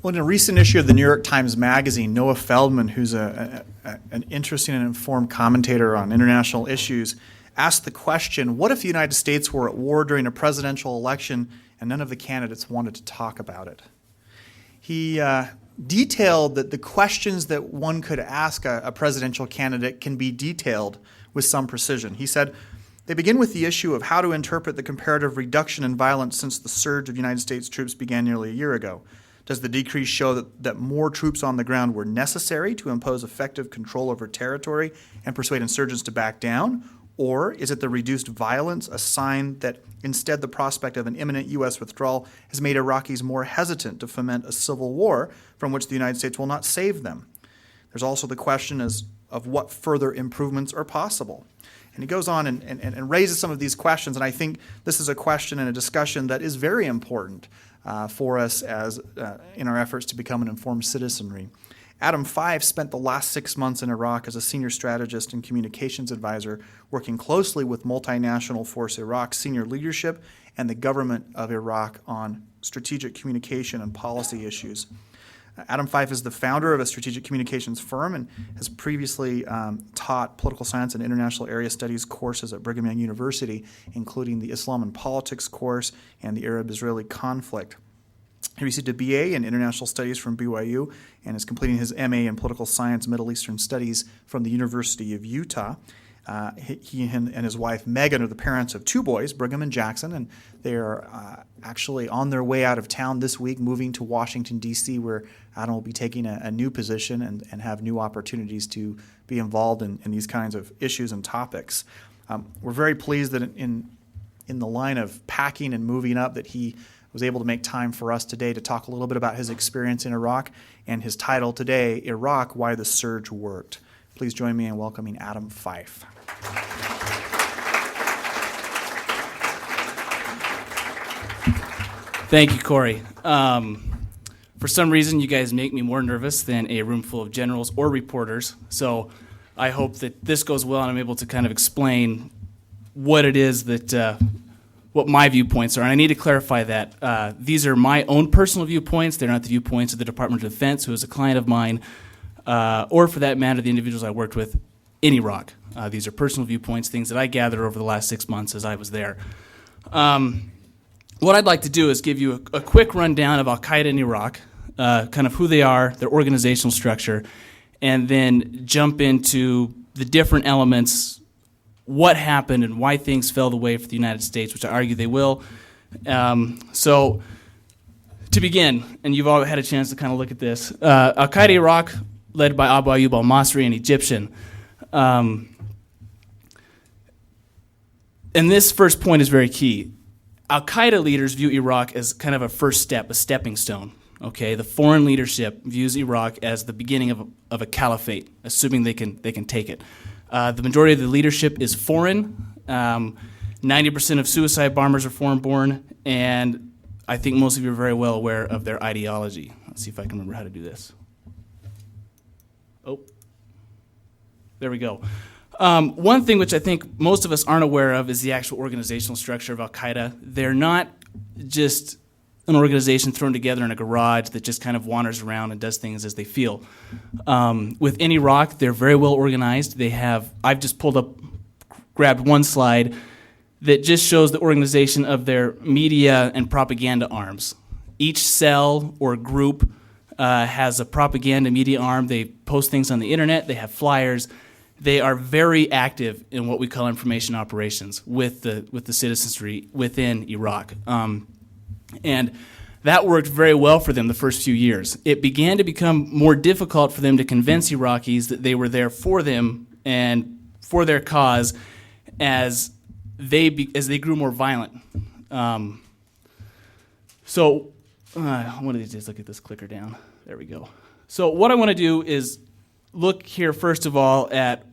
Well, in a recent issue of the New York Times Magazine, Noah Feldman, who's an interesting and informed commentator on international issues, asked the question, what if the United States were at war during a presidential election and none of the candidates wanted to talk about it? He detailed that the questions that one could ask a presidential candidate can be detailed with some precision. He said, they begin with the issue of how to interpret the comparative reduction in violence since the surge of United States troops began nearly a year ago. Does the decrease show that more troops on the ground were necessary to impose effective control over territory and persuade insurgents to back down? Or is it the reduced violence a sign that instead the prospect of an imminent U.S. withdrawal has made Iraqis more hesitant to foment a civil war from which the United States will not save them? There's also the question of what further improvements are possible. And he goes on and raises some of these questions, and I think this is a question and a discussion that is very important for us as in our efforts to become an informed citizenry. Adam Fife spent the last 6 months in Iraq as a senior strategist and communications advisor, working closely with multinational Force Iraq senior leadership and the government of Iraq on strategic communication and policy issues. Adam Fife is the founder of a strategic communications firm and has previously taught political science and international area studies courses at Brigham Young University, including the Islam and Politics course and the Arab-Israeli conflict. He received a BA in International Studies from BYU and is completing his MA in Political Science Middle Eastern Studies from the University of Utah. He and his wife Megan are the parents of 2 boys, Brigham and Jackson, and they are actually on their way out of town this week, moving to Washington, D.C., where Adam will be taking a new position and have new opportunities to be involved in these kinds of issues and topics. We're very pleased that in the line of packing and moving up that he was able to make time for us today to talk a little bit about his experience in Iraq and his title today, Iraq, Why the Surge Worked. Please join me in welcoming Adam Fife. Thank you, Corey. For some reason, you guys make me more nervous than a room full of generals or reporters, so I hope that this goes well and I'm able to kind of explain what it is that what my viewpoints are. And I need to clarify that these are my own personal viewpoints. They're not the viewpoints of the Department of Defense, who is a client of mine, or for that matter, the individuals I worked with in Iraq. These are personal viewpoints, things that I gathered over the last 6 months as I was there. What I'd like to do is give you a quick rundown of Al-Qaeda in Iraq, kind of who they are, their organizational structure, and then jump into the different elements, what happened and why things fell the way for the United States, which I argue they will. So to begin, and you've all had a chance to kind of look at this, Al-Qaeda Iraq, led by Abu Ayyub al-Masri, an Egyptian. And this first point is very key. Al-Qaeda leaders view Iraq as kind of a first step, a stepping stone. Okay, the foreign leadership views Iraq as the beginning of a caliphate, assuming they can take it. The majority of the leadership is foreign. 90% of suicide bombers are foreign-born, and I think most of you are very well aware of their ideology. Let's see if I can remember how to do this. Oh, there we go. One thing which I think most of us aren't aware of is the actual organizational structure of Al-Qaeda. They're not just an organization thrown together in a garage that just kind of wanders around and does things as they feel. Within Iraq, they're very well organized. I've just grabbed one slide that just shows the organization of their media and propaganda arms. Each cell or group has a propaganda media arm. They post things on the internet. They have flyers. They are very active in what we call information operations with the citizenry within Iraq. And that worked very well for them the first few years. It began to become more difficult for them to convince Iraqis that they were there for them and for their cause as they grew more violent. So one of these days, look at this clicker down. There we go. So what I want to do is look here, first of all, at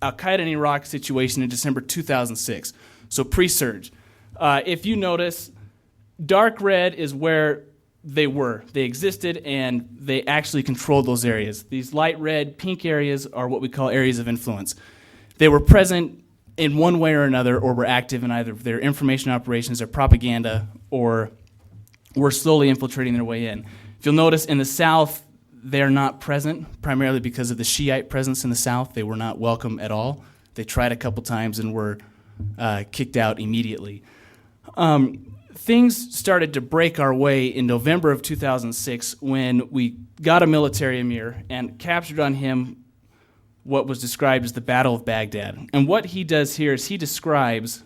Al-Qaeda in Iraq situation in December 2006, so pre-surge. If you notice, dark red is where they were. They existed, and they actually controlled those areas. These light red, pink areas are what we call areas of influence. They were present in one way or another, or were active in either their information operations, their propaganda, or were slowly infiltrating their way in. If you'll notice, in the south, they're not present, primarily because of the Shiite presence in the south. They were not welcome at all. They tried a couple times and were kicked out immediately. Things started to break our way in November of 2006 when we got a military emir and captured on him what was described as the Battle of Baghdad. And what he does here is he describes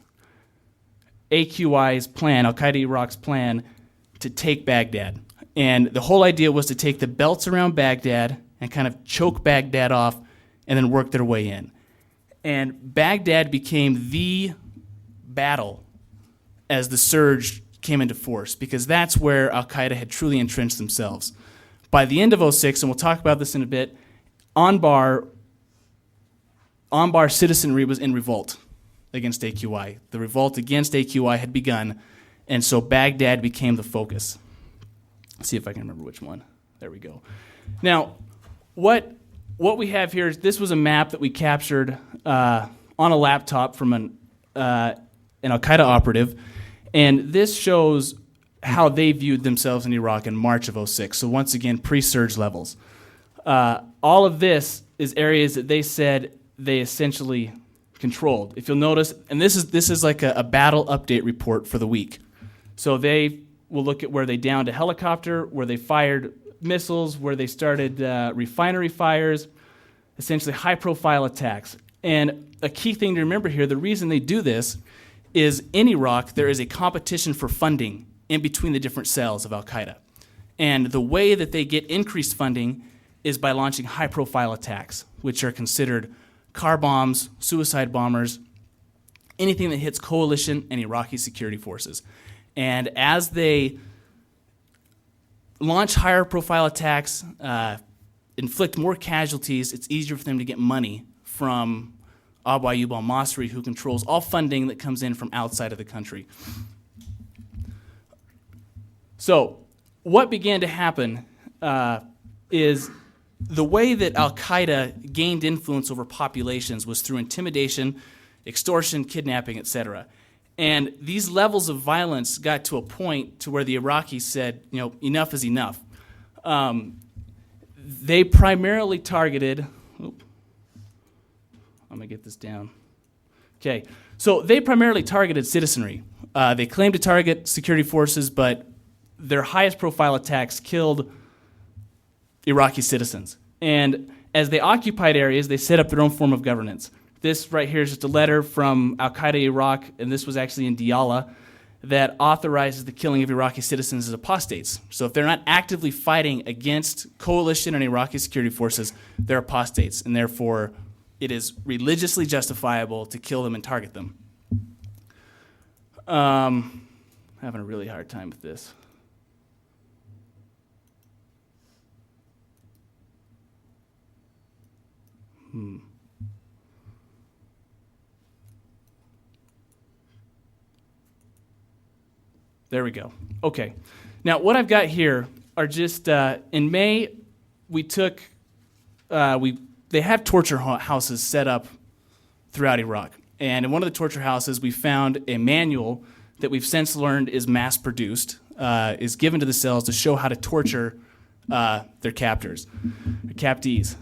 AQI's plan, Al-Qaeda Iraq's plan, to take Baghdad. And the whole idea was to take the belts around Baghdad and kind of choke Baghdad off and then work their way in. And Baghdad became the battle as the surge came into force, because that's where Al-Qaeda had truly entrenched themselves. By the end of 2006, and we'll talk about this in a bit, Anbar citizenry was in revolt against AQI. The revolt against AQI had begun, and so Baghdad became the focus. Let's see if I can remember which one. There we go. Now, what we have here is this was a map that we captured on a laptop from an Al-Qaeda operative, and this shows how they viewed themselves in Iraq in March of 2006. So once again, pre-surge levels. All of this is areas that they said they essentially controlled. If you'll notice, and this is like a battle update report for the week. So they will look at where they downed a helicopter, where they fired missiles, where they started refinery fires, essentially high-profile attacks. And a key thing to remember here, the reason they do this is in Iraq, there is a competition for funding in between the different cells of Al-Qaeda. And the way that they get increased funding is by launching high-profile attacks, which are considered car bombs, suicide bombers, anything that hits coalition and Iraqi security forces. And as they launch higher-profile attacks, inflict more casualties, it's easier for them to get money from Abu Ayyub al-Masri, who controls all funding that comes in from outside of the country. So what began to happen is the way that Al-Qaeda gained influence over populations was through intimidation, extortion, kidnapping, etc. And these levels of violence got to a point to where the Iraqis said, enough is enough. They primarily targeted... I'm going to get this down. Okay, so they primarily targeted citizenry. They claimed to target security forces, but their highest profile attacks killed Iraqi citizens. And as they occupied areas, they set up their own form of governance. This right here is just a letter from Al-Qaeda Iraq, and this was actually in Diyala, that authorizes the killing of Iraqi citizens as apostates. So if they're not actively fighting against coalition and Iraqi security forces, they're apostates, and therefore it is religiously justifiable to kill them and target them. Having a really hard time with this. There we go. Okay. Now, what I've got here are just, in May, we took, they have torture houses set up throughout Iraq. And in one of the torture houses, we found a manual that we've since learned is mass-produced, is given to the cells to show how to torture their captors, their captees.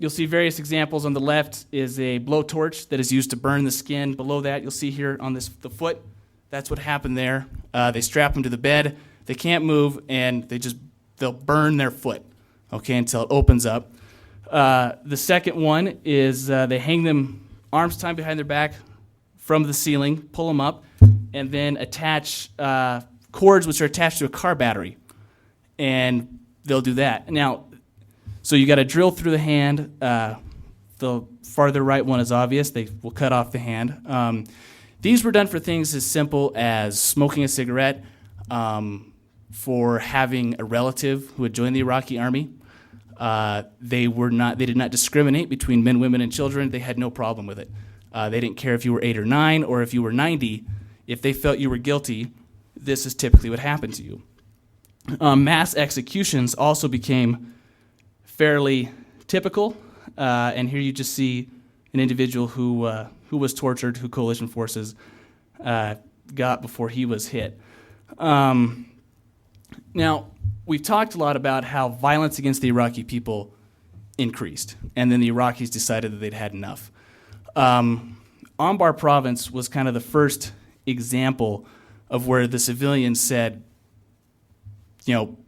You'll see various examples. On the left is a blowtorch that is used to burn the skin. Below that, you'll see here on the foot, that's what happened there. They strap them to the bed. They can't move, and they'll burn their foot, okay, until it opens up. The second one is they hang them arms tied behind their back from the ceiling, pull them up, and then attach cords which are attached to a car battery, and they'll do that. Now, so you got to drill through the hand. The farther right one is obvious. They will cut off the hand. These were done for things as simple as smoking a cigarette, for having a relative who had joined the Iraqi army. They did not discriminate between men, women, and children. They had no problem with it. They didn't care if you were 8 or 9 or if you were 90. If they felt you were guilty, this is typically what happened to you. Mass executions also became fairly typical, and here you just see an individual who was tortured, who coalition forces got before he was hit. Now, we've talked a lot about how violence against the Iraqi people increased, and then the Iraqis decided that they'd had enough. Anbar province was kind of the first example of where the civilians said,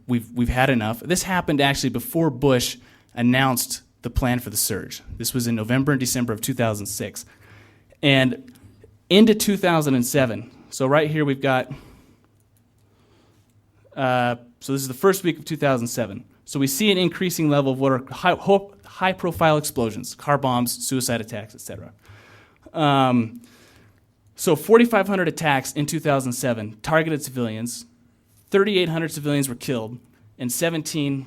we've had enough. This happened actually before Bush announced the plan for the surge. This was in November and December of 2006. And into 2007, so right here we've got, so this is the first week of 2007. So we see an increasing level of what are high-profile explosions, car bombs, suicide attacks, etc. So 4,500 attacks in 2007 targeted civilians, 3,800 civilians were killed, and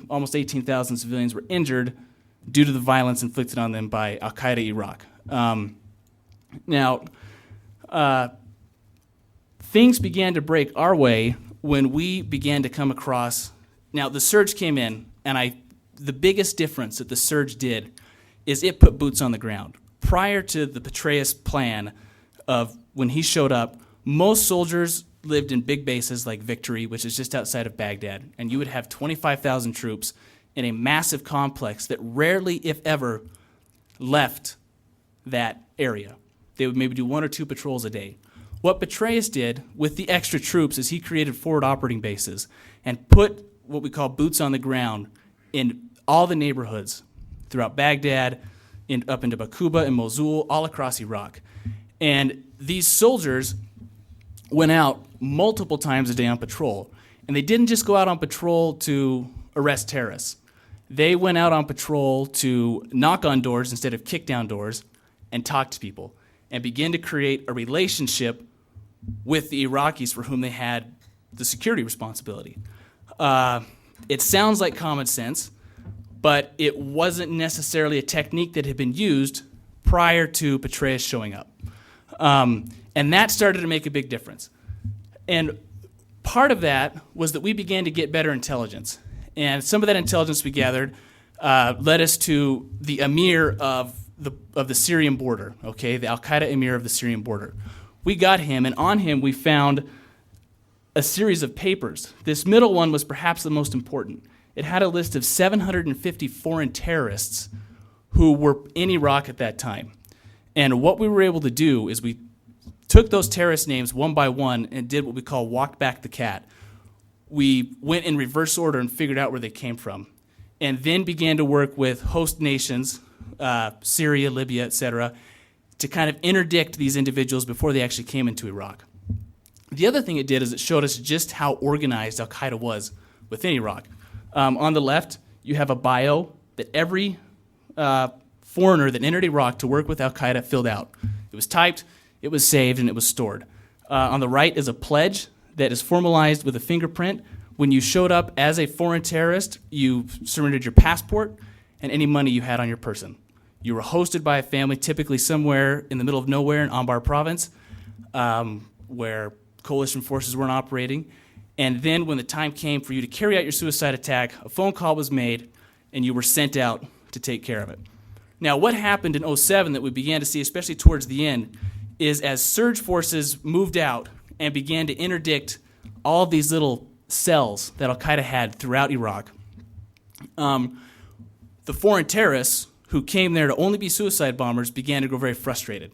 almost 18,000 civilians were injured due to the violence inflicted on them by Al-Qaeda Iraq. Now, things began to break our way when we began to come across. Now, the surge came in, and the biggest difference that the surge did is it put boots on the ground. Prior to the Petraeus plan of when he showed up, most soldiers lived in big bases like Victory, which is just outside of Baghdad, and you would have 25,000 troops in a massive complex that rarely, if ever, left that area. They would maybe do 1 or 2 patrols a day. What Petraeus did with the extra troops is he created forward operating bases and put what we call boots on the ground in all the neighborhoods throughout Baghdad, up into Bakuba and Mosul, all across Iraq. And these soldiers went out multiple times a day on patrol. And they didn't just go out on patrol to arrest terrorists. They went out on patrol to knock on doors instead of kick down doors and talk to people and begin to create a relationship with the Iraqis for whom they had the security responsibility. It sounds like common sense, but it wasn't necessarily a technique that had been used prior to Petraeus showing up. And that started to make a big difference. And part of that was that we began to get better intelligence. And some of that intelligence we gathered led us to the emir of the Syrian border, okay, the Al-Qaeda emir of the Syrian border. We got him, and on him we found a series of papers. This middle one was perhaps the most important. It had a list of 750 foreign terrorists who were in Iraq at that time. And what we were able to do is we took those terrorist names one by one and did what we call walk back the cat. We went in reverse order and figured out where they came from, and then began to work with host nations, Syria, Libya, etc., to kind of interdict these individuals before they actually came into Iraq. The other thing it did is it showed us just how organized Al-Qaeda was within Iraq. On the left, you have a bio that every foreigner that entered Iraq to work with Al-Qaeda filled out. It was typed, it was saved, and it was stored. On the right is a pledge that is formalized with a fingerprint. When you showed up as a foreign terrorist, you surrendered your passport and any money you had on your person. You were hosted by a family, typically somewhere in the middle of nowhere in Anbar province, where coalition forces weren't operating. And then when the time came for you to carry out your suicide attack, a phone call was made, and you were sent out to take care of it. Now, what happened in 2007 that we began to see, especially towards the end, is as surge forces moved out and began to interdict all of these little cells that Al-Qaeda had throughout Iraq, the foreign terrorists who came there to only be suicide bombers began to grow very frustrated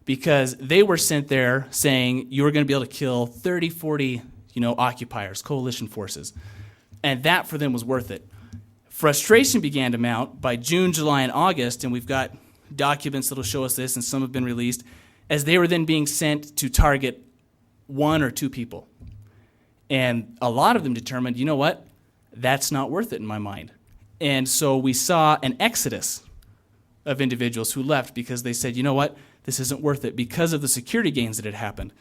because they were sent there saying you were going to be able to kill 30, 40 occupiers, coalition forces. And that for them was worth it. Frustration began to mount by June, July, and August, and we've got documents that will show us this, and some have been released, as they were then being sent to target 1 or 2 people. And a lot of them determined, you know what, that's not worth it in my mind. And so we saw an exodus of individuals who left because they said, you know what, this isn't worth it because of the security gains that had happened.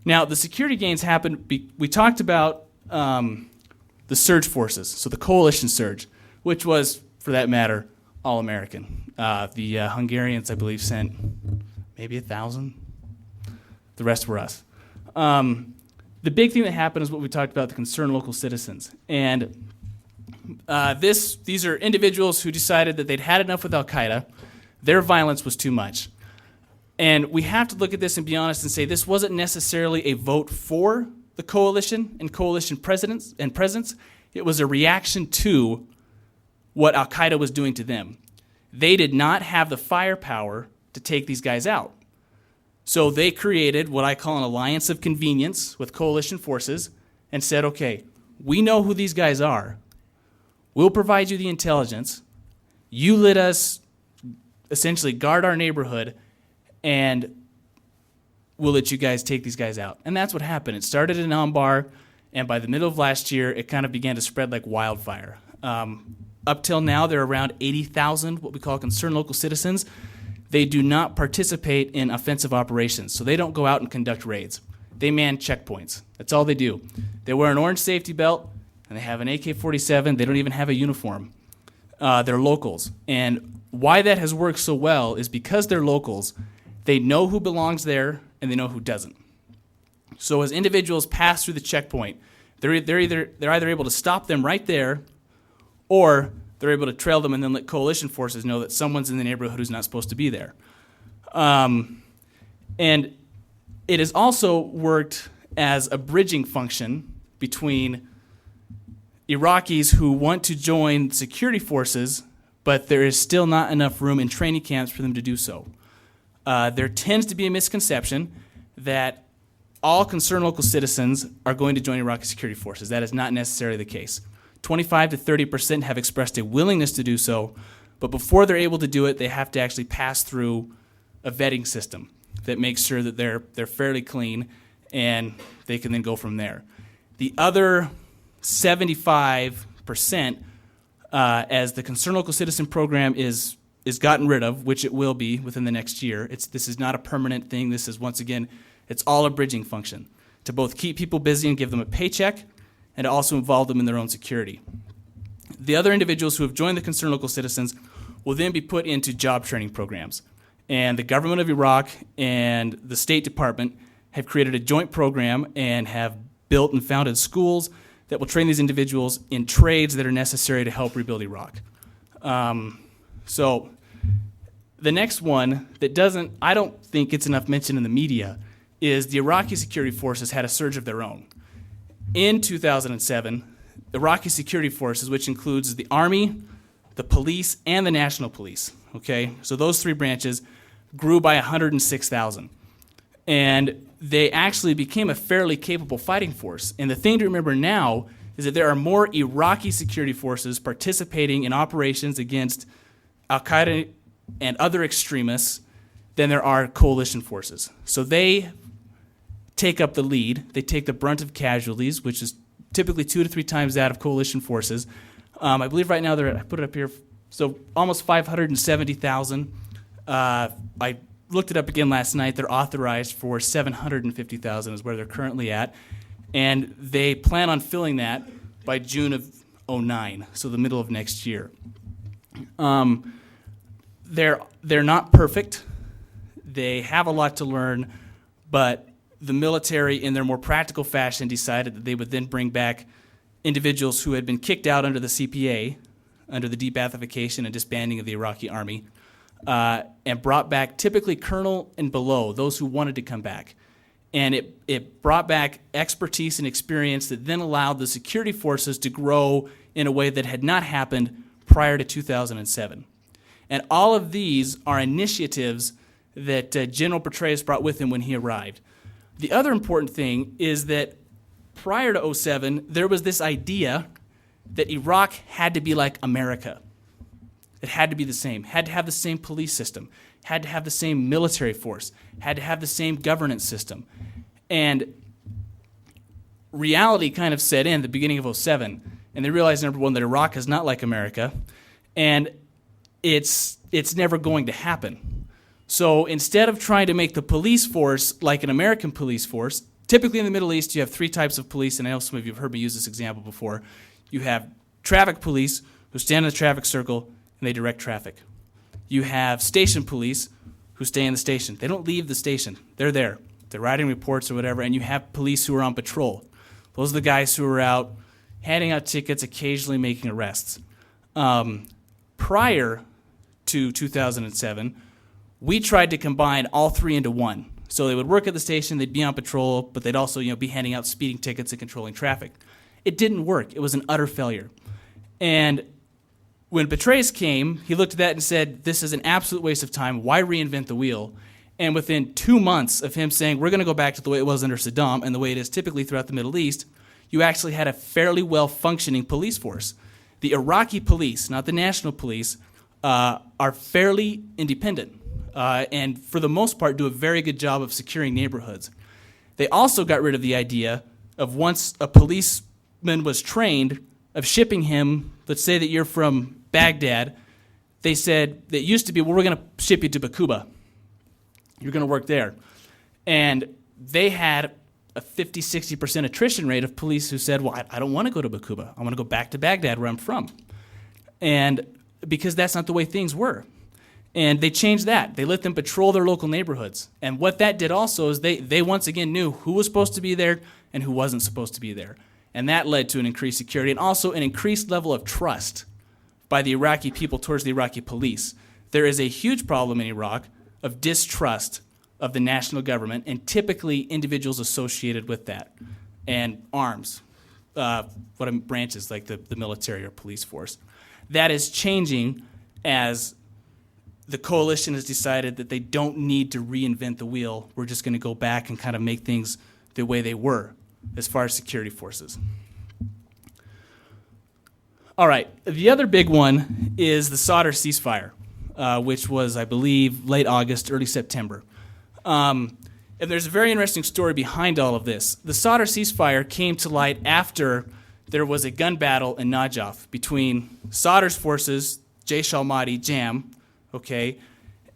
Now, the security gains happened, we talked about the surge forces, so the coalition surge, which was, for that matter, all American. The Hungarians, I believe, sent maybe 1,000. The rest were us. The big thing that happened is what we talked about, the concerned local citizens. And these are individuals who decided that they'd had enough with Al-Qaeda. Their violence was too much. And we have to look at this and be honest and say this wasn't necessarily a vote for the coalition and coalition presidents and presence. It was a reaction to what Al-Qaeda was doing to them. They did not have the firepower to take these guys out. So they created what I call an alliance of convenience with coalition forces and said, okay, we know who these guys are. We'll provide you the intelligence. You let us essentially guard our neighborhood, and we'll let you guys take these guys out. And that's what happened. It started in Anbar, and by the middle of last year, it kind of began to spread like wildfire. Up till now, there are around 80,000 what we call concerned local citizens. They do not participate in offensive operations, so they don't go out and conduct raids. They man checkpoints. That's all they do. They wear an orange safety belt, and they have an AK-47. They don't even have a uniform. They're locals. And why that has worked so well is because they're locals, they know who belongs there, and they know who doesn't. So as individuals pass through the checkpoint, they're either able to stop them right there, or they're able to trail them and then let coalition forces know that someone's in the neighborhood who's not supposed to be there. And it has also worked as a bridging function between Iraqis who want to join security forces, but there is still not enough room in training camps for them to do so. There tends to be a misconception that all concerned local citizens are going to join Iraqi security forces. That is not necessarily the case. 25 to 30% have expressed a willingness to do so, but before they're able to do it, they have to actually pass through a vetting system that makes sure that they're fairly clean, and they can then go from there. The other 75%, as the Concerned Local Citizen program is gotten rid of, which it will be within the next year. This is not a permanent thing. This is, once again, it's all a bridging function to both keep people busy and give them a paycheck, and to also involve them in their own security. The other individuals who have joined the Concerned Local Citizens will then be put into job training programs. And the government of Iraq and the State Department have created a joint program and have built and founded schools that will train these individuals in trades that are necessary to help rebuild Iraq. So the next one that I don't think it's enough mentioned in the media, is the Iraqi security forces had a surge of their own. In 2007, Iraqi security forces, which includes the Army, the police, and the National Police, okay? So those three branches grew by 106,000. And they actually became a fairly capable fighting force. And the thing to remember now is that there are more Iraqi security forces participating in operations against Al-Qaeda and other extremists than there are coalition forces. So they take up the lead. They take the brunt of casualties, which is typically 2 to 3 times that of coalition forces. I believe right now I put it up here, so almost 570,000. I looked it up again last night. They're authorized for 750,000 is where they're currently at. And they plan on filling that by June of 2009, so the middle of next year. They're not perfect. They have a lot to learn, but the military, in their more practical fashion, decided that they would then bring back individuals who had been kicked out under the CPA, under the debathification and disbanding of the Iraqi army, and brought back typically colonel and below, those who wanted to come back. And it brought back expertise and experience that then allowed the security forces to grow in a way that had not happened prior to 2007. And all of these are initiatives that General Petraeus brought with him when he arrived. The other important thing is that prior to 2007, there was this idea that Iraq had to be like America. It had to be the same, had to have the same police system, had to have the same military force, had to have the same governance system. And reality kind of set in at the beginning of 2007, and they realized, number one, that Iraq is not like America, and it's never going to happen. So instead of trying to make the police force like an American police force, typically in the Middle East you have 3 types of police, and I know some of you have heard me use this example before. You have traffic police who stand in the traffic circle and they direct traffic. You have station police who stay in the station. They don't leave the station. They're there. They're writing reports or whatever, and you have police who are on patrol. Those are the guys who are out handing out tickets, occasionally making arrests. Prior to 2007, we tried to combine all 3 into one. So they would work at the station, they'd be on patrol, but they'd also be handing out speeding tickets and controlling traffic. It didn't work. It was an utter failure. And when Petraeus came, he looked at that and said, this is an absolute waste of time. Why reinvent the wheel? And within 2 months of him saying, we're going to go back to the way it was under Saddam and the way it is typically throughout the Middle East, you actually had a fairly well-functioning police force. The Iraqi police, not the national police, are fairly independent and for the most part do a very good job of securing neighborhoods. They also got rid of the idea of once a policeman was trained of shipping him, let's say that you're from Baghdad, they said that used to be, well, we're going to ship you to Bakuba. You're going to work there. And they had a 50, 60% attrition rate of police who said, well, I don't want to go to Bakuba. I want to go back to Baghdad where I'm from. And because that's not the way things were. And they changed that. They let them patrol their local neighborhoods. And what that did also is they once again knew who was supposed to be there and who wasn't supposed to be there. And that led to an increased security and also an increased level of trust by the Iraqi people towards the Iraqi police. There is a huge problem in Iraq of distrust of the national government and typically individuals associated with that and arms, branches like the military or police force. That is changing as the coalition has decided that they don't need to reinvent the wheel. We're just going to go back and kind of make things the way they were as far as security forces. All right, the other big one is the Sadr ceasefire, which was, I believe, late August, early September. And there's a very interesting story behind all of this. The Sadr ceasefire came to light after there was a gun battle in Najaf between Sadr's forces, Jaish al-Mahdi, JAM, okay,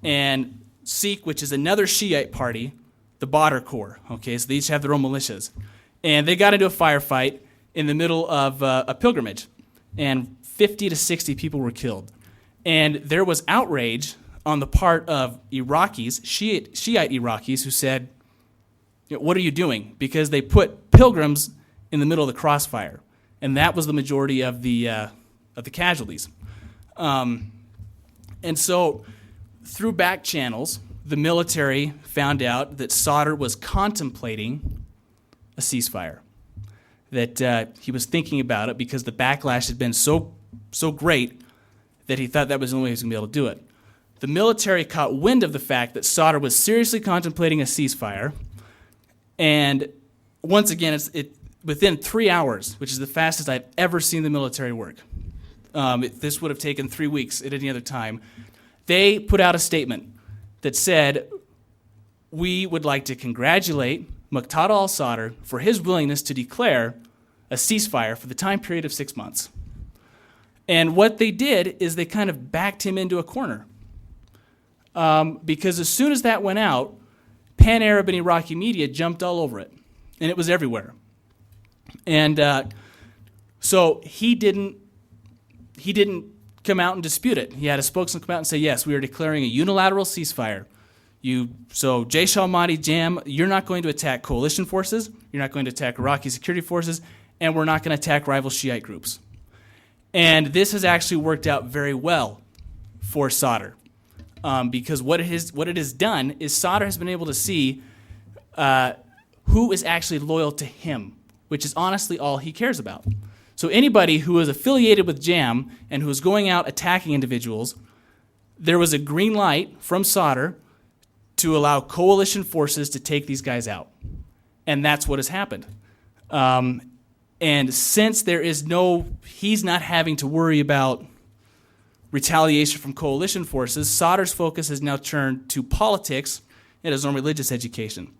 and Sikh, which is another Shiite party, the Badr Corps, okay, so they each have their own militias. And they got into a firefight in the middle of a pilgrimage, and 50 to 60 people were killed. And there was outrage on the part of Iraqis, Shiite Iraqis, who said, what are you doing? Because they put pilgrims in the middle of the crossfire. And that was the majority of the casualties. And so through back channels, the military found out that Sadr was contemplating a ceasefire, that he was thinking about it because the backlash had been so great that he thought that was the only way he was going to be able to do it. The military caught wind of the fact that Sadr was seriously contemplating a ceasefire, and once again, within 3 hours, which is the fastest I've ever seen the military work. This would have taken 3 weeks at any other time. They put out a statement that said, we would like to congratulate Muqtada al-Sadr for his willingness to declare a ceasefire for the time period of 6 months. And what they did is they kind of backed him into a corner. Because as soon as that went out, pan-Arab and Iraqi media jumped all over it. And it was everywhere. And so he didn't come out and dispute it. He had a spokesman come out and say, yes, we are declaring a unilateral ceasefire. So Jaish al-Mahdi, JAM, you're not going to attack coalition forces, you're not going to attack Iraqi security forces, and we're not going to attack rival Shiite groups. And this has actually worked out very well for Sadr. Because what it has done is Sadr has been able to see who is actually loyal to him, which is honestly all he cares about. So anybody who is affiliated with JAM and who is going out attacking individuals, there was a green light from Sadr to allow coalition forces to take these guys out. And that's what has happened. And since he's not having to worry about retaliation from coalition forces, Sadr's focus has now turned to politics and his own religious education.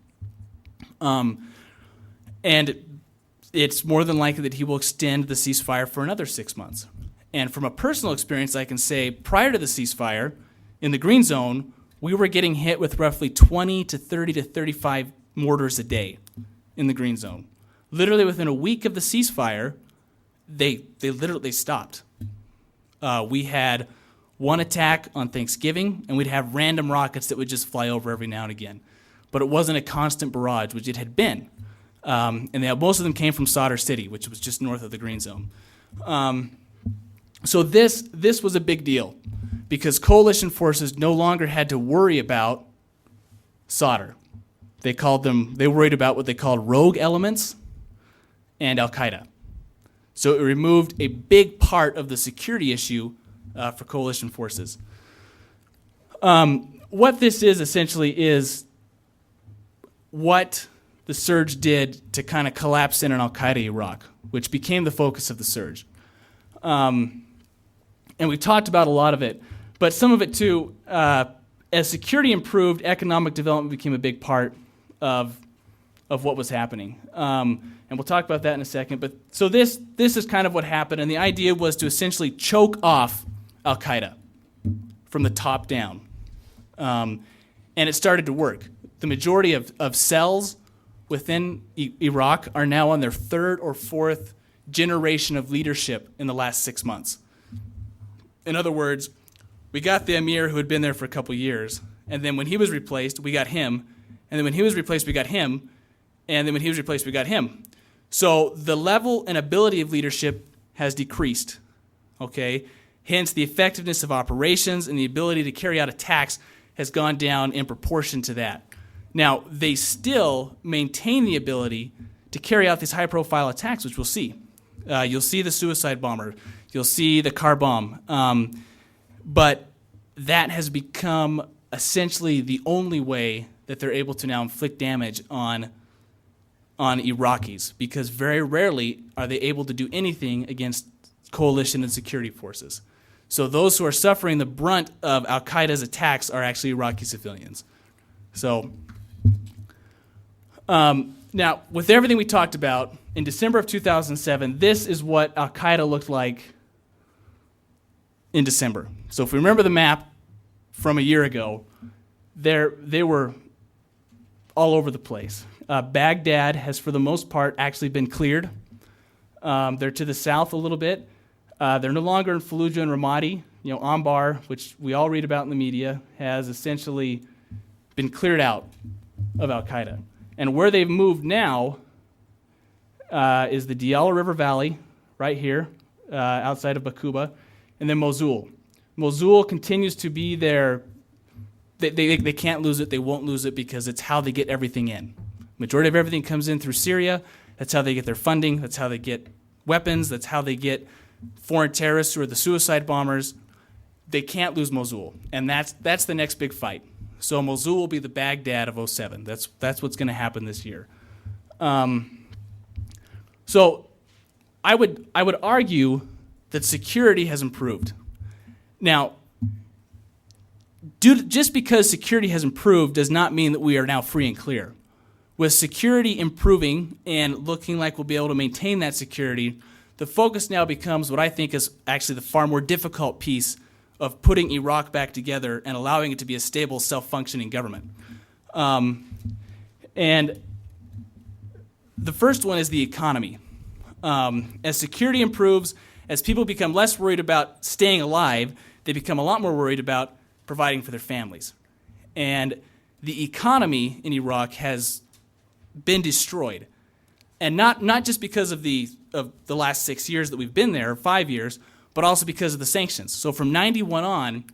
And it's more than likely that he will extend the ceasefire for another 6 months. And from a personal experience, I can say prior to the ceasefire, in the green zone, we were getting hit with roughly 20 to 30 to 35 mortars a day in the green zone. Literally within a week of the ceasefire, they literally stopped. We had one attack on Thanksgiving, and we'd have random rockets that would just fly over every now and again. But it wasn't a constant barrage, which it had been. And most of them came from Sadr City, which was just north of the green zone. So this was a big deal because coalition forces no longer had to worry about Sadr. They worried about what they called rogue elements and Al-Qaeda. So it removed a big part of the security issue for coalition forces. What this is essentially is what the surge did to kind of collapse in on Al-Qaeda Iraq, which became the focus of the surge. And we've talked about a lot of it, but some of it too, as security improved, economic development became a big part of what was happening. And we'll talk about that in a second. But so this is kind of what happened, and the idea was to essentially choke off Al-Qaeda from the top down. And it started to work. The majority of cells within Iraq are now on their third or fourth generation of leadership in the last 6 months. In other words, we got the emir who had been there for a couple years, and then when he was replaced, we got him, and then when he was replaced, we got him, and then when he was replaced, we got him. So the level and ability of leadership has decreased, okay? Hence, the effectiveness of operations and the ability to carry out attacks has gone down in proportion to that. Now, they still maintain the ability to carry out these high-profile attacks, which we'll see. You'll see the suicide bomber. You'll see the car bomb. But that has become essentially the only way that they're able to now inflict damage on Iraqis, because very rarely are they able to do anything against coalition and security forces. So those who are suffering the brunt of Al-Qaeda's attacks are actually Iraqi civilians. So now, with everything we talked about, in December of 2007, this is what Al-Qaeda looked like in December. So if we remember the map from a year ago, they were all over the place. Baghdad has, for the most part, actually been cleared. They're to the south a little bit. They're no longer in Fallujah and Ramadi. You know, Anbar, which we all read about in the media, has essentially been cleared out of Al-Qaeda. And where they've moved now is the Diyala River Valley, right here, outside of Bakuba, and then Mosul. Mosul continues to be their, they can't lose it, they won't lose it, because it's how they get everything in. Majority of everything comes in through Syria. That's how they get their funding. That's how they get weapons. That's how they get foreign terrorists who are the suicide bombers. They can't lose Mosul, and that's the next big fight. So Mosul will be the Baghdad of 2007. That's what's going to happen this year. So I would argue that security has improved. Now, just because security has improved does not mean that we are now free and clear. With security improving and looking like we'll be able to maintain that security, the focus now becomes what I think is actually the far more difficult piece of putting Iraq back together and allowing it to be a stable, self-functioning government. And the first one is the economy. As security improves, as people become less worried about staying alive, they become a lot more worried about providing for their families. And the economy in Iraq has been destroyed. And not just because of the last 6 years that we've been there, 5 years, but also because of the sanctions. So from 91 on,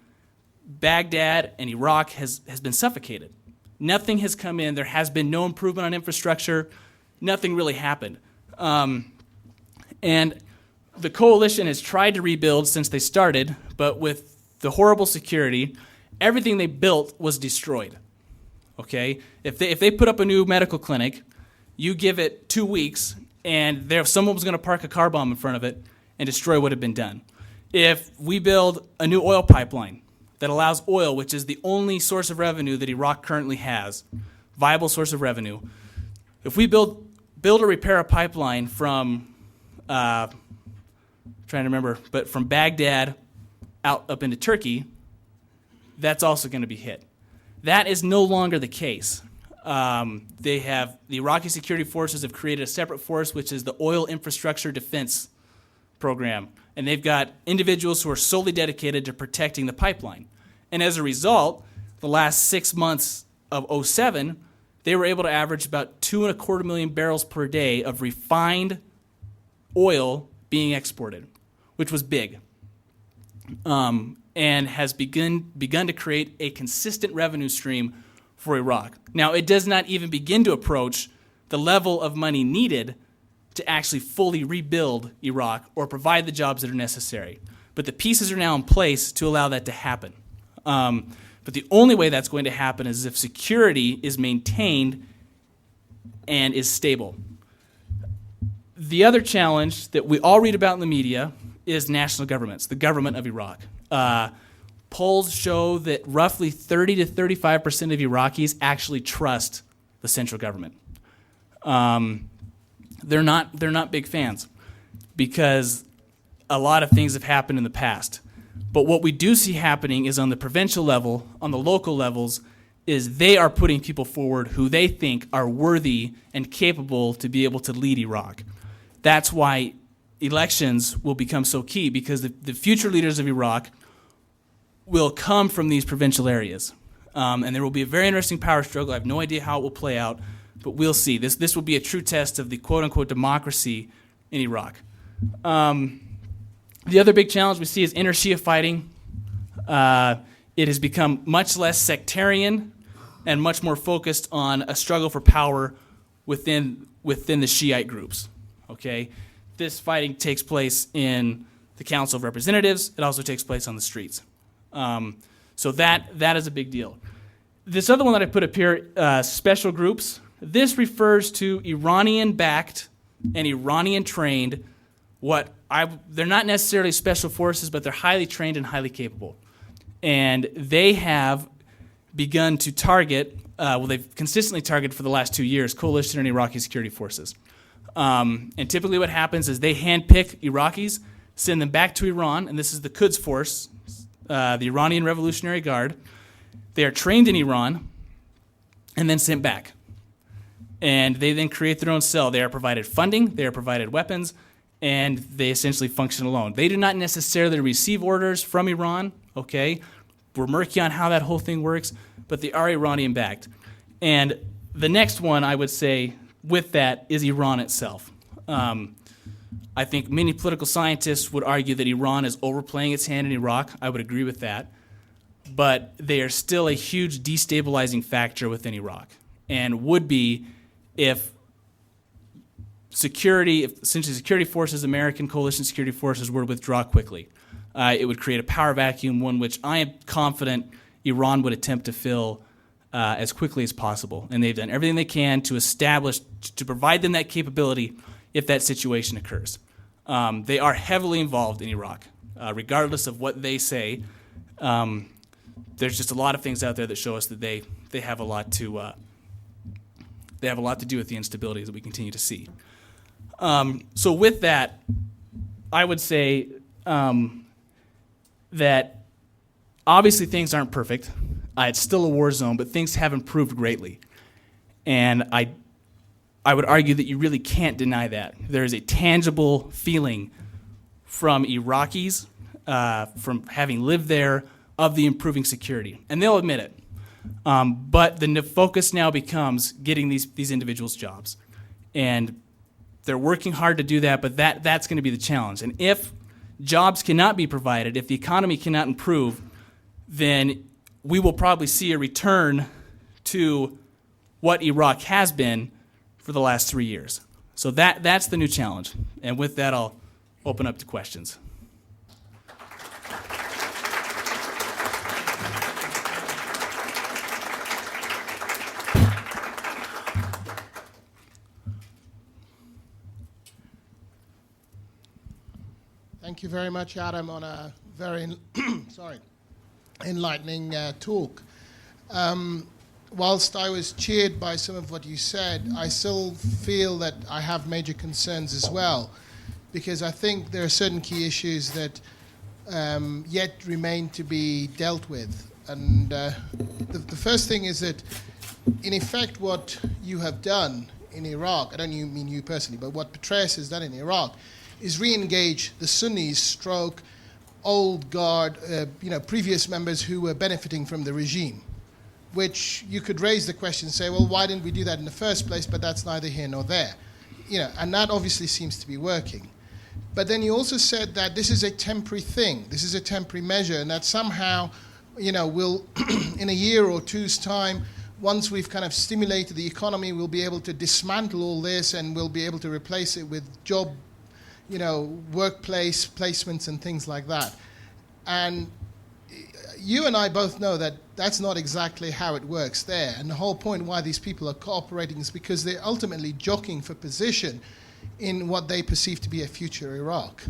Baghdad and Iraq has been suffocated. Nothing has come in. There has been no improvement on infrastructure. Nothing really happened. And the coalition has tried to rebuild since they started, but with the horrible security, everything they built was destroyed. Okay? If they put up a new medical clinic, you give it 2 weeks, and someone was going to park a car bomb in front of it and destroy what had been done. If we build a new oil pipeline that allows oil, which is the only source of revenue that Iraq currently has, viable source of revenue, if we build or repair a pipeline from, trying to remember, but from Baghdad out up into Turkey, that's also going to be hit. That is no longer the case. The Iraqi security forces have created a separate force, which is the Oil Infrastructure Defense Program. And they've got individuals who are solely dedicated to protecting the pipeline. And as a result, the last 6 months of 2007, they were able to average about 2.25 million barrels per day of refined oil being exported, which was big. And has begun to create a consistent revenue stream for Iraq. Now, it does not even begin to approach the level of money needed to actually fully rebuild Iraq or provide the jobs that are necessary. But the pieces are now in place to allow that to happen. But the only way that's going to happen is if security is maintained and is stable. The other challenge that we all read about in the media is national governments, the government of Iraq. Polls show that roughly 30 to 35% of Iraqis actually trust the central government. They're not big fans because a lot of things have happened in the past. But what we do see happening is on the provincial level, on the local levels, is they are putting people forward who they think are worthy and capable to be able to lead Iraq. That's why elections will become so key, because the future leaders of Iraq will come from these provincial areas. And there will be a very interesting power struggle. I have no idea how it will play out, but we'll see. This will be a true test of the quote-unquote democracy in Iraq. The other big challenge we see is inter-Shia fighting. It has become much less sectarian and much more focused on a struggle for power within the Shiite groups. Okay, this fighting takes place in the Council of Representatives. It also takes place on the streets. So that is a big deal. This other one that I put up here, special groups. This refers to Iranian-backed and Iranian-trained. They're not necessarily special forces, but they're highly trained and highly capable. And they have begun to target, they've consistently targeted for the last 2 years, coalition and Iraqi security forces. And typically what happens is they handpick Iraqis, send them back to Iran, and this is the Quds Force, the Iranian Revolutionary Guard. They are trained in Iran and then sent back. And they then create their own cell. They are provided funding, they are provided weapons, and they essentially function alone. They do not necessarily receive orders from Iran, okay? We're murky on how that whole thing works, but they are Iranian-backed. And the next one, I would say, with that is Iran itself. I think many political scientists would argue that Iran is overplaying its hand in Iraq. I would agree with that. But they are still a huge destabilizing factor within Iraq, and would be if essentially security forces, American coalition security forces, were to withdraw quickly. It would create a power vacuum, one which I am confident Iran would attempt to fill as quickly as possible. And they've done everything they can to provide them that capability if that situation occurs. They are heavily involved in Iraq, regardless of what they say. There's just a lot of things out there that show us that they have a lot to do with the instabilities that we continue to see. So with that, I would say that obviously things aren't perfect. It's still a war zone, but things have improved greatly. And I would argue that you really can't deny that. There is a tangible feeling from Iraqis, from having lived there, of the improving security. And they'll admit it. But the focus now becomes getting these individuals jobs. And they're working hard to do that, but that's going to be the challenge. And if jobs cannot be provided, if the economy cannot improve, then we will probably see a return to what Iraq has been for the last 3 years. So that's the new challenge. And with that, I'll open up to questions. Thank you very much, Adam, on a very enlightening talk. Whilst I was cheered by some of what you said, I still feel that I have major concerns as well, because I think there are certain key issues that yet remain to be dealt with. And the first thing is that, in effect, what you have done in Iraq, I don't mean you personally, but what Petraeus has done in Iraq, is re-engage the Sunnis old guard, previous members who were benefiting from the regime, which you could raise the question and say, well, why didn't we do that in the first place? But that's neither here nor there. And that obviously seems to be working. But then you also said that this is a temporary thing. This is a temporary measure, and that somehow, we'll, in a year or two's time, once we've kind of stimulated the economy, we'll be able to dismantle all this and we'll be able to replace it with job, workplace placements and things like that. And you and I both know that that's not exactly how it works there. And the whole point why these people are cooperating is because they're ultimately jockeying for position in what they perceive to be a future Iraq.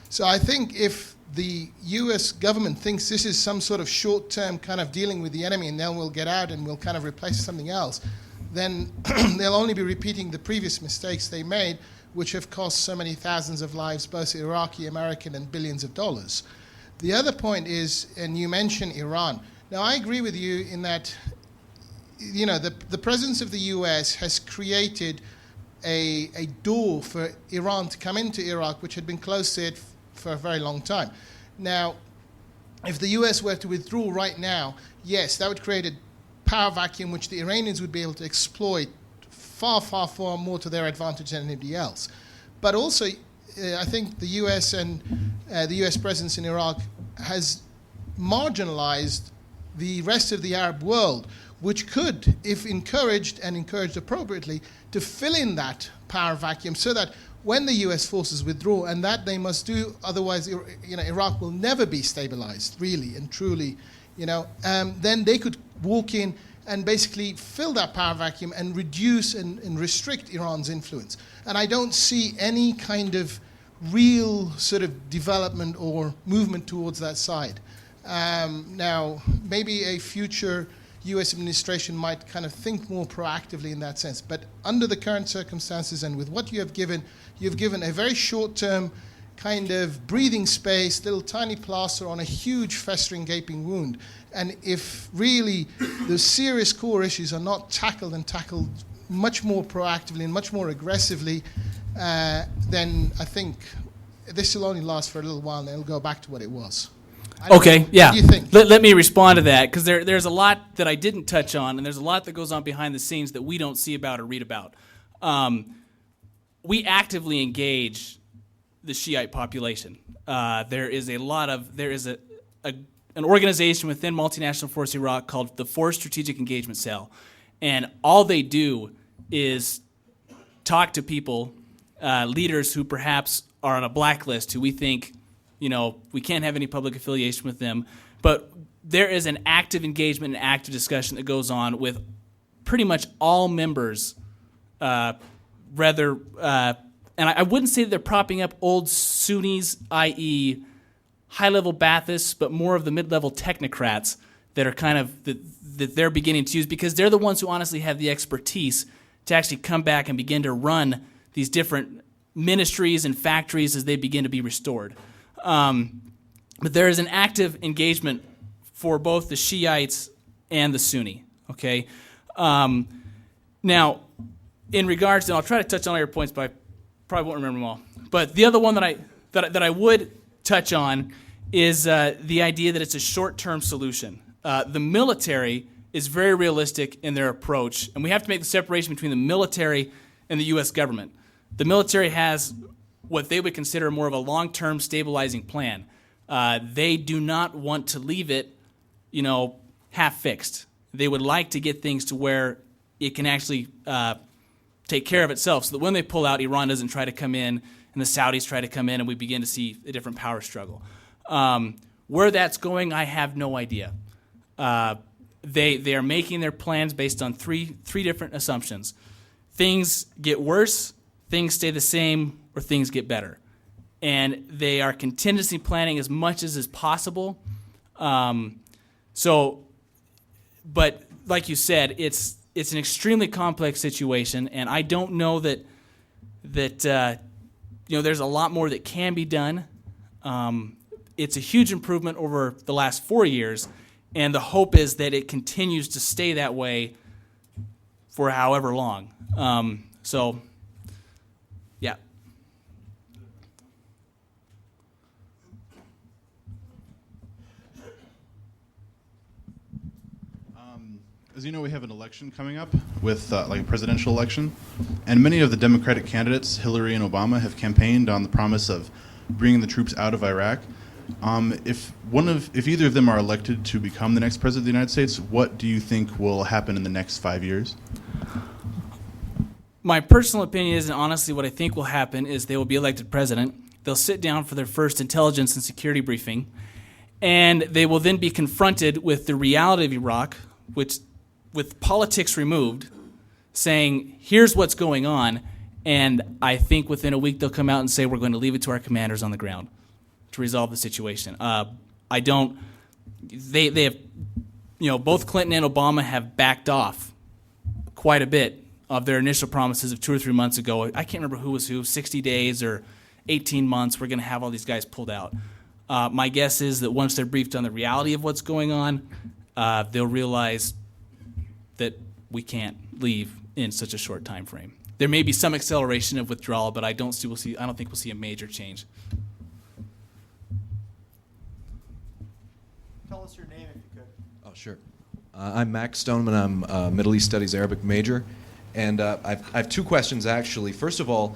So I think if the US government thinks this is some sort of short-term kind of dealing with the enemy and then we'll get out and we'll kind of replace something else, then they'll only be repeating the previous mistakes they made, which have cost so many thousands of lives, both Iraqi, American, and billions of dollars. The other point is, and you mentioned Iran. Now, I agree with you in that, the presence of the US has created a door for Iran to come into Iraq, which had been closed to it for a very long time. Now, if the US were to withdraw right now, yes, that would create a power vacuum which the Iranians would be able to exploit far, far, far more to their advantage than anybody else. But also, I think the US and the US presence in Iraq has marginalized the rest of the Arab world, which could, if encouraged and encouraged appropriately, to fill in that power vacuum so that when the US forces withdraw, and that they must do, otherwise Iraq will never be stabilized, really and truly, then they could walk in and basically fill that power vacuum and reduce and restrict Iran's influence. And I don't see any kind of real sort of development or movement towards that side. Now, maybe a future US administration might kind of think more proactively in that sense. But under the current circumstances and with what you've given a very short-term kind of breathing space, little tiny plaster on a huge festering, gaping wound. And if really the serious core issues are not tackled much more proactively and much more aggressively, then I think this will only last for a little while and it'll go back to what it was. Okay, yeah. What do you think? Let me respond to that, because there's a lot that I didn't touch on, and there's a lot that goes on behind the scenes that we don't see about or read about. We actively engage the Shiite population. There is an organization within Multinational Force Iraq called the Force Strategic Engagement Cell, and all they do is talk to people, leaders who perhaps are on a blacklist, who we think, we can't have any public affiliation with them. But there is an active engagement and active discussion that goes on with pretty much all members, and I wouldn't say that they're propping up old Sunnis, i.e. high-level Baathists, but more of the mid-level technocrats that are kind of, that they're beginning to use, because they're the ones who honestly have the expertise to actually come back and begin to run these different ministries and factories as they begin to be restored. But there is an active engagement for both the Shiites and the Sunni. Okay. Now, in regards to, and I'll try to touch on all your points, but I probably won't remember them all. But the other one that I would touch on is the idea that it's a short-term solution. The military is very realistic in their approach, and we have to make the separation between the military and the U.S. government. The military has what they would consider more of a long-term stabilizing plan. They do not want to leave it, half-fixed. They would like to get things to where it can actually take care of itself, so that when they pull out, Iran doesn't try to come in, and the Saudis try to come in, and we begin to see a different power struggle. Where that's going, I have no idea. They are making their plans based on three different assumptions. Things get worse, things stay the same, or things get better. And they are contingency planning as much as is possible. But like you said, it's an extremely complex situation, and I don't know that there's a lot more that can be done. It's a huge improvement over the last 4 years, and the hope is that it continues to stay that way for however long. Yeah. As you know, we have an election coming up with like a presidential election, and many of the Democratic candidates, Hillary and Obama, have campaigned on the promise of bringing the troops out of Iraq. If either of them are elected to become the next president of the United States, what do you think will happen in the next 5 years? My personal opinion is, and honestly what I think will happen, is they will be elected president. They'll sit down for their first intelligence and security briefing, and they will then be confronted with the reality of Iraq, which, with politics removed, saying, here's what's going on, and I think within a week they'll come out and say, we're going to leave it to our commanders on the ground to resolve the situation. They have, both Clinton and Obama have backed off quite a bit of their initial promises of 2 or 3 months ago. I can't remember who was who, 60 days or 18 months, we're going to have all these guys pulled out. My guess is that once they're briefed on the reality of what's going on, they'll realize that we can't leave in such a short time frame. There may be some acceleration of withdrawal, but I don't think we'll see a major change. Tell us your name if you could. Oh, sure. I'm Max Stoneman. I'm a Middle East Studies Arabic major. And I have 2 questions, actually. First of all,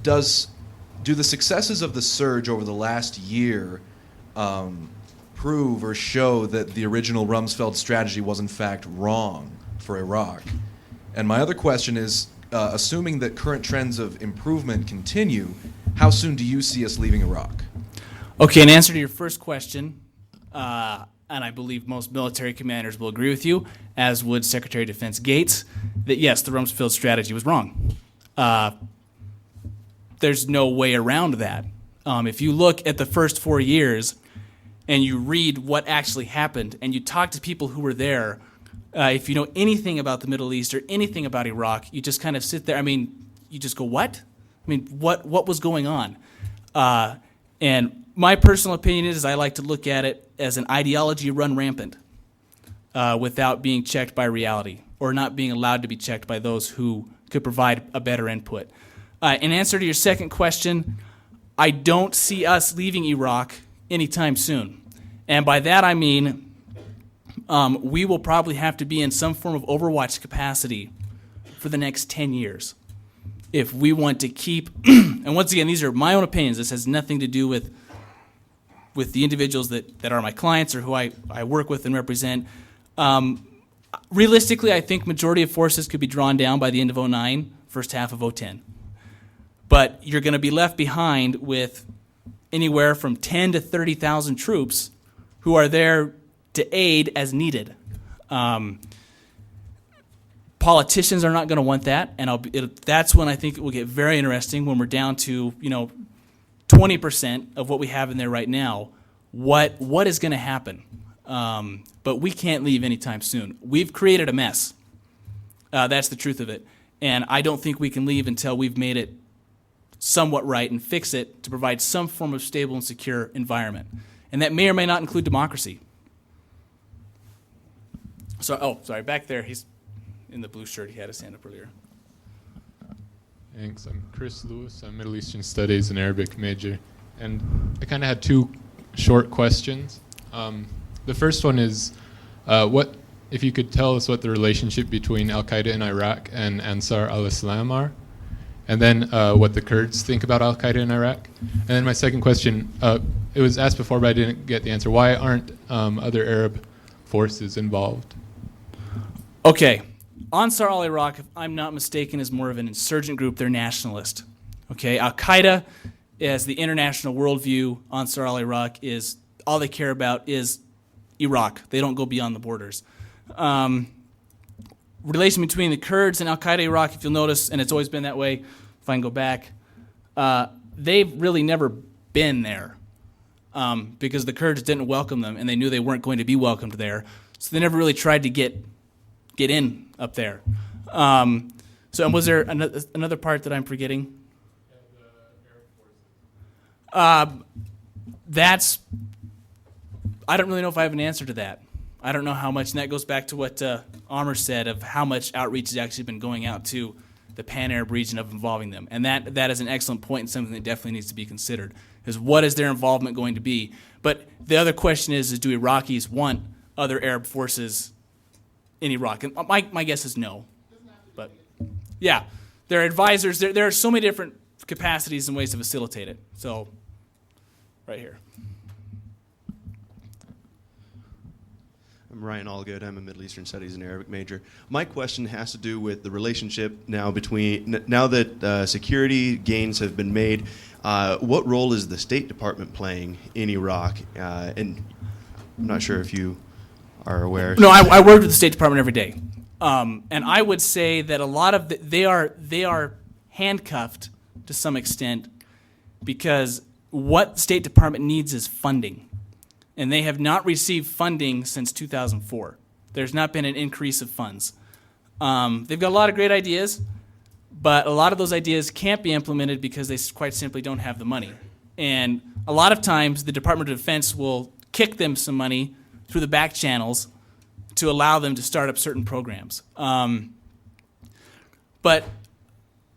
do the successes of the surge over the last year prove or show that the original Rumsfeld strategy was, in fact, wrong for Iraq? And my other question is, assuming that current trends of improvement continue, how soon do you see us leaving Iraq? Okay, in answer to your first question, and I believe most military commanders will agree with you, as would Secretary of Defense Gates, that yes, the Rumsfeld strategy was wrong. There's no way around that. If you look at the first 4 years and you read what actually happened and you talk to people who were there, if you know anything about the Middle East or anything about Iraq, you just kind of sit there. You just go, what? What was going on? And my personal opinion is I like to look at it as an ideology run rampant without being checked by reality or not being allowed to be checked by those who could provide a better input. In answer to your second question, I don't see us leaving Iraq anytime soon. And by that I mean we will probably have to be in some form of Overwatch capacity for the next 10 years if we want to keep, and once again, these are my own opinions. This has nothing to do with the individuals that are my clients or who I work with and represent. Realistically, I think majority of forces could be drawn down by the end of 2009, first half of 2010. But you're going to be left behind with anywhere from 10 to 30,000 troops who are there to aid as needed. Politicians are not going to want that, and that's when I think it will get very interesting when we're down to 20% of what we have in there right now. What is going to happen? But we can't leave anytime soon. We've created a mess. That's the truth of it, and I don't think we can leave until we've made it somewhat right and fix it to provide some form of stable and secure environment, and that may or may not include democracy. So, sorry, back there, he's in the blue shirt. He had his hand up earlier. Thanks. I'm Chris Lewis. I'm Middle Eastern Studies and Arabic major. And I kind of had 2 short questions. The first one is, what if you could tell us what the relationship between Al-Qaeda in Iraq and Ansar al-Islam are? And then what the Kurds think about Al-Qaeda in Iraq? And then my second question, it was asked before, but I didn't get the answer. Why aren't other Arab forces involved? Okay. Ansar al-Iraq, if I'm not mistaken, is more of an insurgent group. They're nationalist. Okay. Al-Qaeda is the international worldview. Ansar al-Iraq is, all they care about is Iraq. They don't go beyond the borders. Relation between the Kurds and Al-Qaeda Iraq, if you'll notice, and it's always been that way, if I can go back, they've really never been there because the Kurds didn't welcome them, and they knew they weren't going to be welcomed there. So they never really tried to get in up there. So was there another part that I'm forgetting? That's, I don't really know if I have an answer to that. I don't know how much, and that goes back to what Amr said of how much outreach has actually been going out to the Pan-Arab region of involving them. And that is an excellent point and something that definitely needs to be considered, is what is their involvement going to be? But the other question is do Iraqis want other Arab forces in Iraq? And my guess is no. But yeah, there are advisors. There are so many different capacities and ways to facilitate it. So right here. I'm Ryan Allgood. I'm a Middle Eastern Studies and Arabic major. My question has to do with the relationship now now that security gains have been made. What role is the State Department playing in Iraq? And I'm not sure if you are aware. No, I work with the State Department every day, and I would say that a lot of they are handcuffed to some extent because what the State Department needs is funding. And they have not received funding since 2004. There's not been an increase of funds. They've got a lot of great ideas, but a lot of those ideas can't be implemented because they quite simply don't have the money. And a lot of times the Department of Defense will kick them some money through the back channels to allow them to start up certain programs. But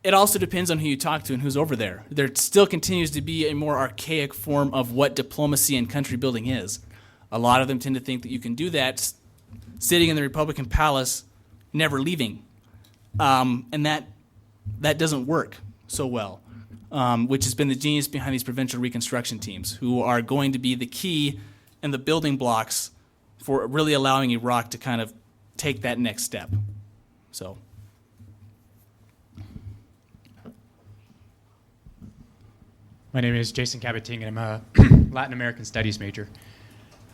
it also depends on who you talk to and who's over there. There still continues to be a more archaic form of what diplomacy and country building is. A lot of them tend to think that you can do that sitting in the Republican palace, never leaving. And that doesn't work so well, which has been the genius behind these provincial reconstruction teams, who are going to be the key and the building blocks for really allowing Iraq to kind of take that next step. So. My name is Jason Cabating, and I'm a Latin American Studies major.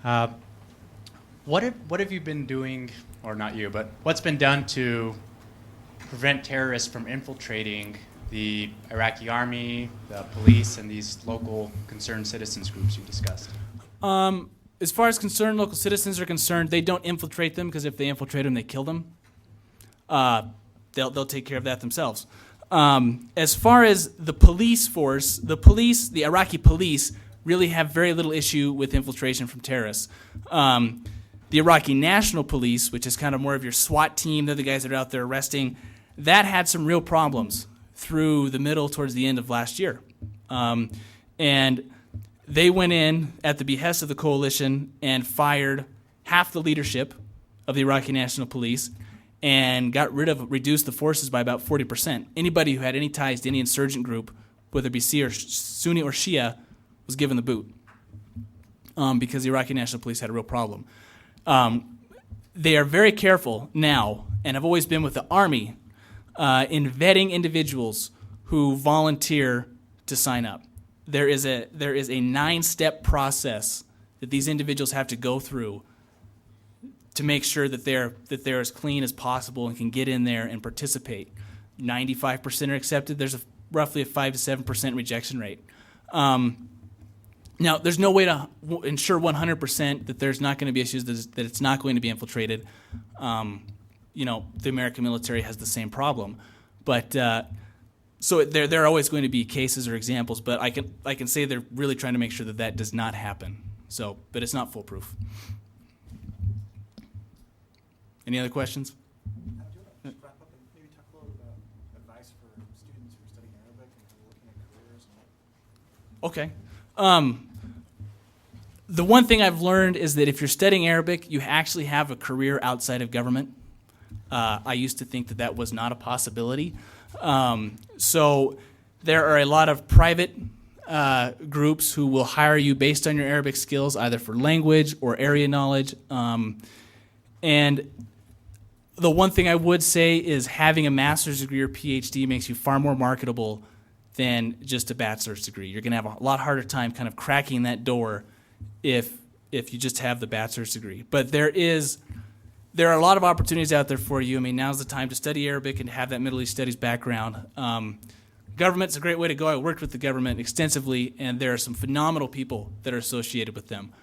What have you been doing, or not you, but what's been done to prevent terrorists from infiltrating the Iraqi army, the police, and these local concerned citizens groups you discussed? As far as concerned local citizens are concerned, they don't infiltrate them, because if they infiltrate them, they kill them. They'll take care of that themselves. As far as the police force, the Iraqi police really have very little issue with infiltration from terrorists. The Iraqi National Police, which is kind of more of your SWAT team, they're the guys that are out there arresting, that had some real problems through the middle towards the end of last year. And they went in at the behest of the coalition and fired half the leadership of the Iraqi National Police and reduced the forces by about 40%. Anybody who had any ties to any insurgent group, whether it be Sunni or Shia, was given the boot because the Iraqi National Police had a real problem. They are very careful now, and have always been with the Army, in vetting individuals who volunteer to sign up. There is a 9-step process that these individuals have to go through to make sure that they're as clean as possible and can get in there and participate. 95% are accepted. There's roughly a 5 to 7% rejection rate. Now, there's no way to ensure 100% that there's not going to be issues, that it's not going to be infiltrated. The American military has the same problem. But so there are always going to be cases or examples, but I can say they're really trying to make sure that does not happen. So, but it's not foolproof. Any other questions? Wrap up and maybe talk a little about advice for students who are studying Arabic and who are looking at careers. Okay. The one thing I've learned is that if you're studying Arabic, you actually have a career outside of government. I used to think that was not a possibility. So there are a lot of private groups who will hire you based on your Arabic skills, either for language or area knowledge. And the one thing I would say is having a master's degree or PhD makes you far more marketable than just a bachelor's degree. You're going to have a lot harder time kind of cracking that door if you just have the bachelor's degree. But there are a lot of opportunities out there for you. I mean, now's the time to study Arabic and have that Middle East studies background. Government's a great way to go. I worked with the government extensively, and there are some phenomenal people that are associated with them.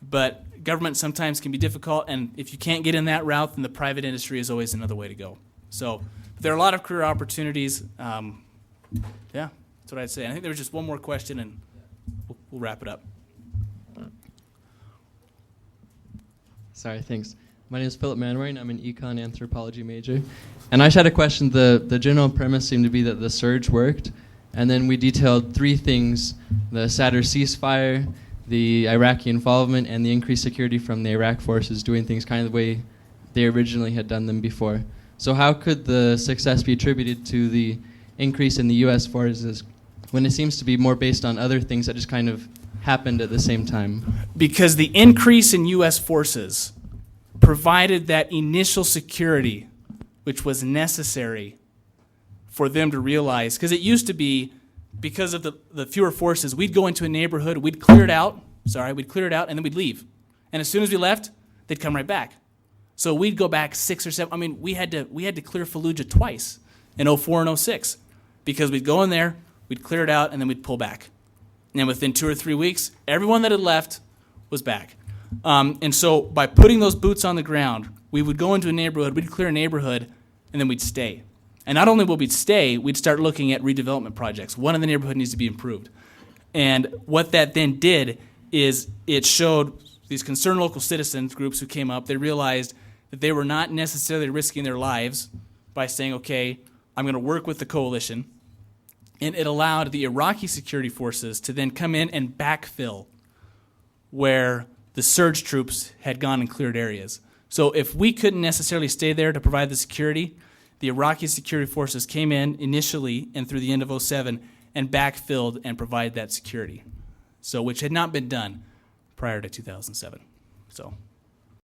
But government sometimes can be difficult, and if you can't get in that route, then the private industry is always another way to go. So there are a lot of career opportunities. Yeah, that's what I'd say. I think there was just one more question, and we'll wrap it up. Sorry, thanks. My name is Philip Manwaring. I'm an econ anthropology major. And I just had a question. The general premise seemed to be that the surge worked. And then we detailed 3 things: the Sadr ceasefire, the Iraqi involvement, and the increased security from the Iraq forces doing things kind of the way they originally had done them before. So how could the success be attributed to the increase in the U.S. forces when it seems to be more based on other things that just kind of happened at the same time? Because the increase in U.S. forces provided that initial security, which was necessary for them to realize, because it used to be, because of the fewer forces, we'd go into a neighborhood, we'd clear it out, and then we'd leave. And as soon as we left, they'd come right back. So we'd go back 6 or 7. I mean, we had to clear Fallujah twice in 04 and 06, because we'd go in there, we'd clear it out, and then we'd pull back. And within 2 or 3 weeks, everyone that had left was back. And so by putting those boots on the ground, we would go into a neighborhood, we'd clear a neighborhood, and then we'd stay. And not only would we stay, we'd start looking at redevelopment projects. One in the neighborhood needs to be improved. And what that then did is it showed these concerned local citizens groups who came up, they realized that they were not necessarily risking their lives by saying, okay, I'm going to work with the coalition. And it allowed the Iraqi security forces to then come in and backfill where the surge troops had gone and cleared areas. So if we couldn't necessarily stay there to provide the security, the Iraqi security forces came in initially and through the end of 07 and backfilled and provided that security, so which had not been done prior to 2007. So